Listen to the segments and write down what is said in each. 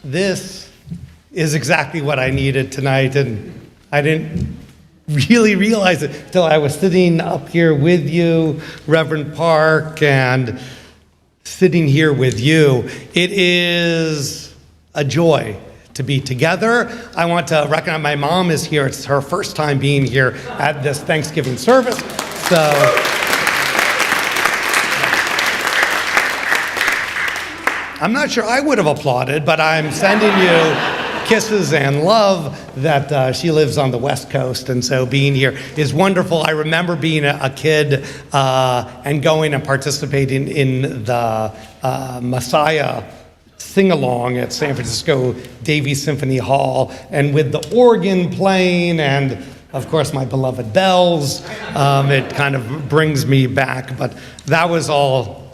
This is exactly what I needed tonight, and I didn't really realize it until I was sitting up here with you, Reverend Park, and sitting here with you. It is a joy to be together. I want to recognize my mom is here. It's her first time being here at this Thanksgiving service. So I'm not sure I would have applauded, but I'm sending you kisses and love that she lives on the West Coast, and so being here is wonderful. I remember being a kid and going and participating in the Messiah sing-along at San Francisco Davies Symphony Hall, and with the organ playing and, of course, my beloved bells. It kind of brings me back, but that was all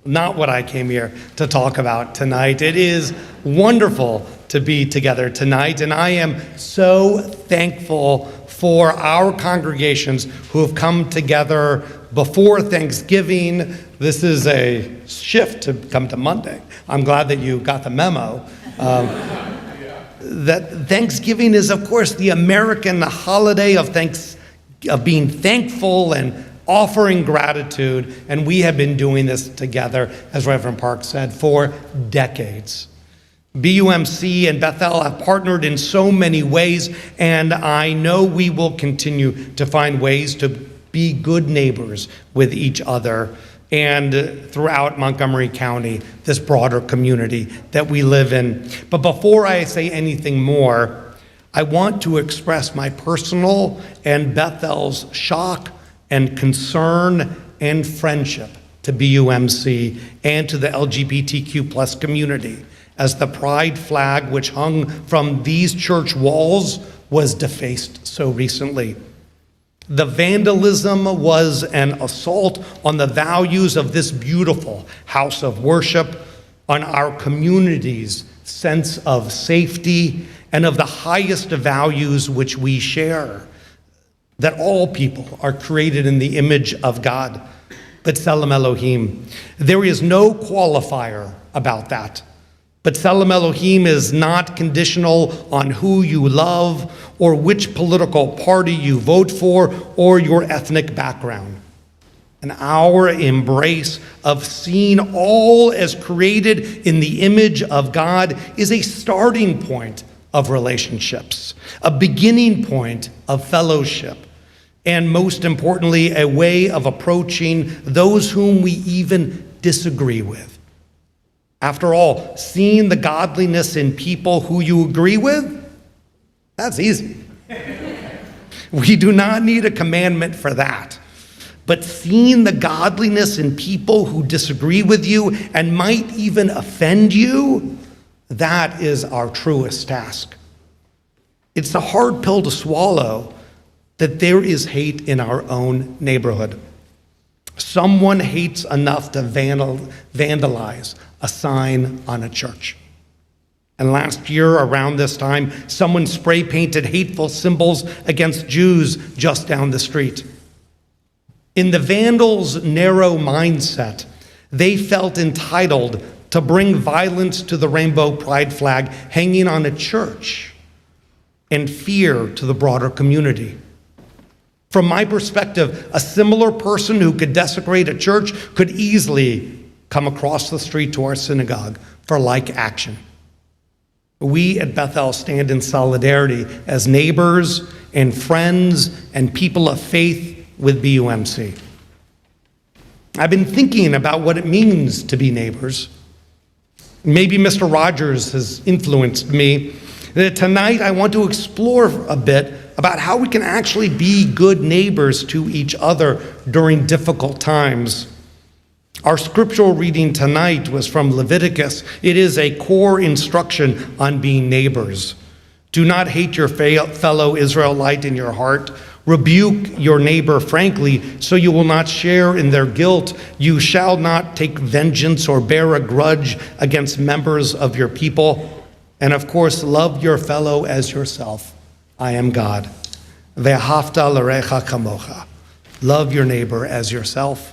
not what I came here to talk about tonight. It is wonderful to be together tonight, and I am so thankful for our congregations who have come together before Thanksgiving. This is a shift to come to Monday. I'm glad that you got the memo. That Thanksgiving is, of course, the American holiday of being thankful and offering gratitude, and we have been doing this together, as Reverend Park said, for decades. BUMC and Bethel have partnered in so many ways, and I know we will continue to find ways to be good neighbors with each other and throughout Montgomery County, this broader community that we live in. But before I say anything more, I want to express my personal and Bethel's shock and concern and friendship to BUMC and to the LGBTQ plus community as the pride flag which hung from these church walls was defaced so recently. The vandalism was an assault on the values of this beautiful house of worship, on our community's sense of safety, and of the highest values which we share, that all people are created in the image of God, B'Tselem Elohim. There is no qualifier about that. B'Tselem Elohim is not conditional on who you love or which political party you vote for or your ethnic background. And our embrace of seeing all as created in the image of God is a starting point of relationships, a beginning point of fellowship, and most importantly, a way of approaching those whom we even disagree with. After all, seeing the godliness in people who you agree with, that's easy. We do not need a commandment for that. But seeing the godliness in people who disagree with you and might even offend you, that is our truest task. It's a hard pill to swallow that there is hate in our own neighborhood. Someone hates enough to vandalize a sign on a church. And last year, around this time, someone spray painted hateful symbols against Jews just down the street. In the vandals' narrow mindset, they felt entitled to bring violence to the rainbow pride flag hanging on a church and fear to the broader community. From my perspective, a similar person who could desecrate a church could easily come across the street to our synagogue for like action. We at Bethel stand in solidarity as neighbors and friends and people of faith with BUMC. I've been thinking about what it means to be neighbors. Maybe Mr. Rogers has influenced me. Tonight I want to explore a bit about how we can actually be good neighbors to each other during difficult times. Our scriptural reading tonight was from Leviticus. It is a core instruction on being neighbors. Do not hate your fellow Israelite in your heart. Rebuke your neighbor frankly, so you will not share in their guilt. You shall not take vengeance or bear a grudge against members of your people. And of course, love your fellow as yourself. I am God. Ve'ahavta l'recha kamocha. Love your neighbor as yourself.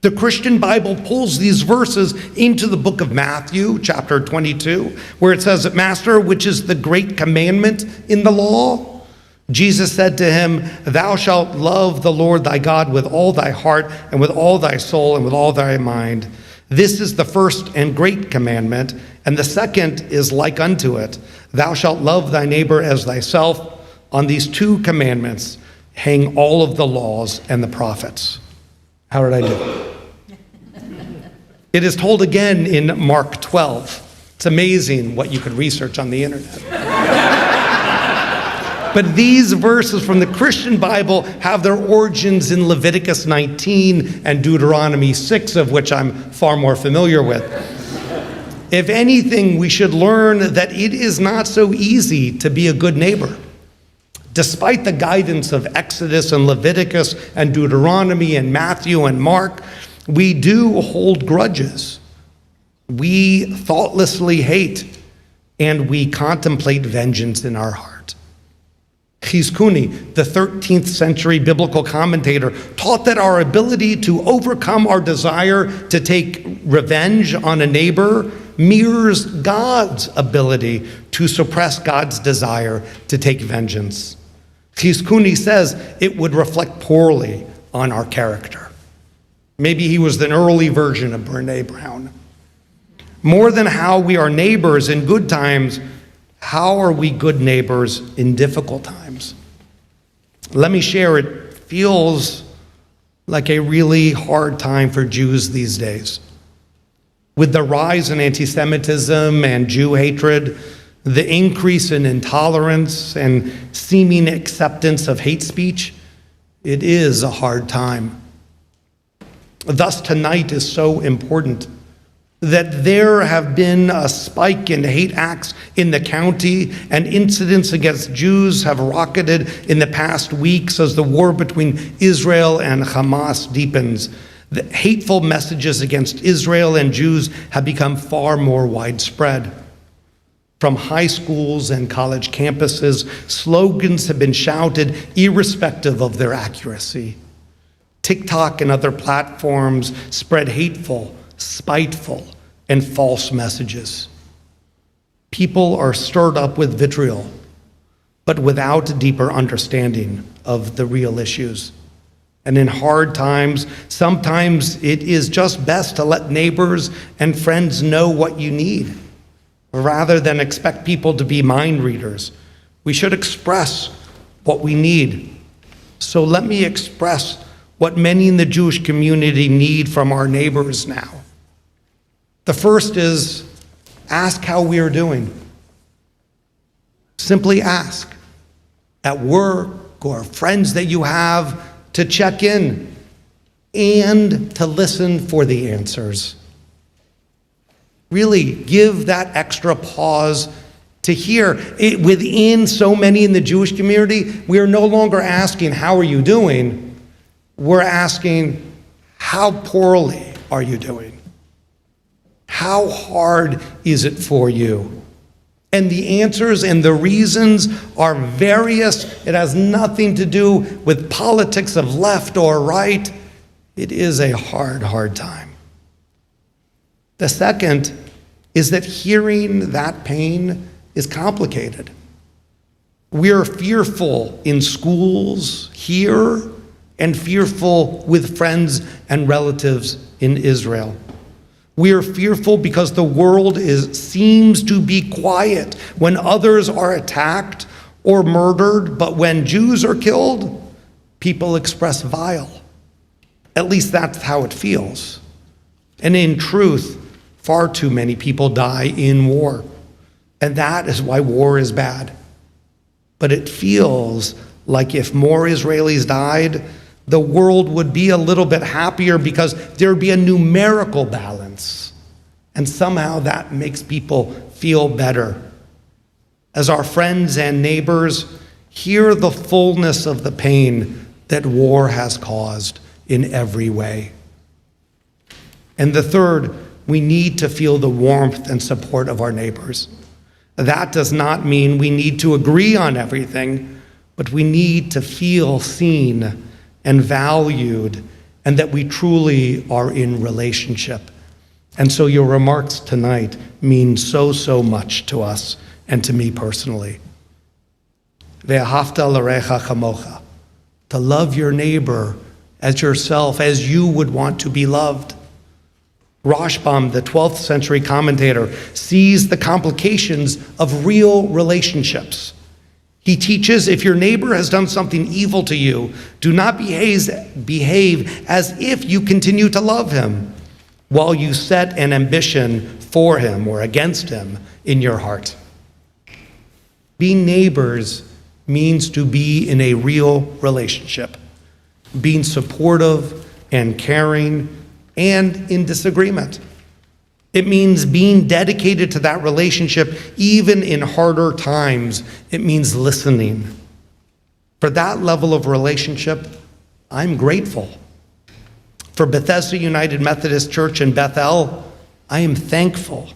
The Christian Bible pulls these verses into the book of Matthew, chapter 22, where it says, "Master, which is the great commandment in the law?" Jesus said to him, "Thou shalt love the Lord thy God with all thy heart and with all thy soul and with all thy mind. This is the first and great commandment, and the second is like unto it. Thou shalt love thy neighbor as thyself. On these two commandments hang all of the laws and the prophets." How did I do? It is told again in Mark 12. It's amazing what you could research on the internet. But these verses from the Christian Bible have their origins in Leviticus 19 and Deuteronomy 6, of which I'm far more familiar with. If anything, we should learn that it is not so easy to be a good neighbor. Despite the guidance of Exodus and Leviticus and Deuteronomy and Matthew and Mark, we do hold grudges. We thoughtlessly hate, and we contemplate vengeance in our heart. Chizkuni, the 13th century biblical commentator, taught that our ability to overcome our desire to take revenge on a neighbor mirrors God's ability to suppress God's desire to take vengeance. Chizkuni says it would reflect poorly on our character. Maybe he was an early version of Brene Brown. More than how we are neighbors in good times, how are we good neighbors in difficult times? Let me share, it feels like a really hard time for Jews these days. With the rise in anti-Semitism and Jew hatred, the increase in intolerance and seeming acceptance of hate speech, it is a hard time. Thus, tonight is so important that there have been a spike in hate acts in the county, and incidents against Jews have rocketed in the past weeks as the war between Israel and Hamas deepens. The hateful messages against Israel and Jews have become far more widespread. From high schools and college campuses, slogans have been shouted irrespective of their accuracy. TikTok and other platforms spread hateful, spiteful, and false messages. People are stirred up with vitriol, but without a deeper understanding of the real issues. And in hard times, sometimes it is just best to let neighbors and friends know what you need. Rather than expect people to be mind readers, we should express what we need. So let me express what many in the Jewish community need from our neighbors now. The first is, ask how we are doing. Simply ask. At work or friends that you have, to check in and to listen for the answers. Really give that extra pause to hear. Within so many in the Jewish community, we are no longer asking, how are you doing? We're asking, how poorly are you doing? How hard is it for you? And the answers and the reasons are various. It has nothing to do with politics of left or right. It is a hard, hard time. The second is that hearing that pain is complicated. We're fearful in schools here and fearful with friends and relatives in Israel. We are fearful because the world seems to be quiet when others are attacked or murdered, but when Jews are killed, people express vile. At least that's how it feels. And in truth, far too many people die in war. And that is why war is bad. But it feels like if more Israelis died, the world would be a little bit happier because there'd be a numerical balance. And somehow that makes people feel better. As our friends and neighbors hear the fullness of the pain that war has caused in every way. And the third, we need to feel the warmth and support of our neighbors. That does not mean we need to agree on everything, but we need to feel seen and valued and that we truly are in relationship. And so your remarks tonight mean so much to us and to me personally. Ve'ahavta l'recha chamocha, to love your neighbor as yourself, as you would want to be loved. Rashbam, the 12th century commentator, sees the complications of real relationships. He teaches, if your neighbor has done something evil to you, do not behave as if you continue to love him, while you set an ambition for him or against him in your heart. Being neighbors means to be in a real relationship, being supportive and caring and in disagreement. It means being dedicated to that relationship even in harder times. It means listening. For that level of relationship, I'm grateful. For Bethesda United Methodist Church in Bethel, I am thankful.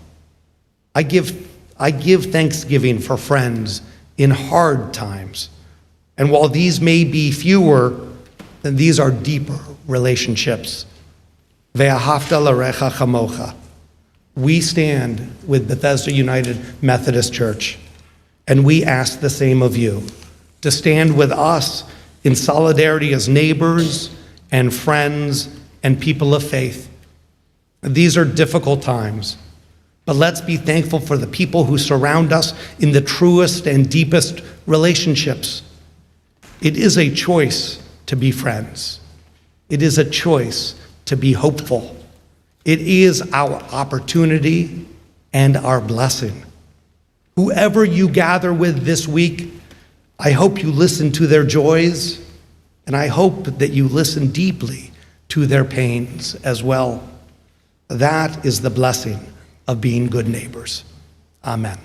I give thanksgiving for friends in hard times. And while these may be fewer, then these are deeper relationships. Ve'ahavta l'recha chamocha. We stand with Bethesda United Methodist Church, and we ask the same of you, to stand with us in solidarity as neighbors and friends and people of faith. These are difficult times, but let's be thankful for the people who surround us in the truest and deepest relationships. It is a choice to be friends. It is a choice to be hopeful. It is our opportunity and our blessing. Whoever you gather with this week, I hope you listen to their joys, and I hope that you listen deeply to their pains as well. That is the blessing of being good neighbors. Amen.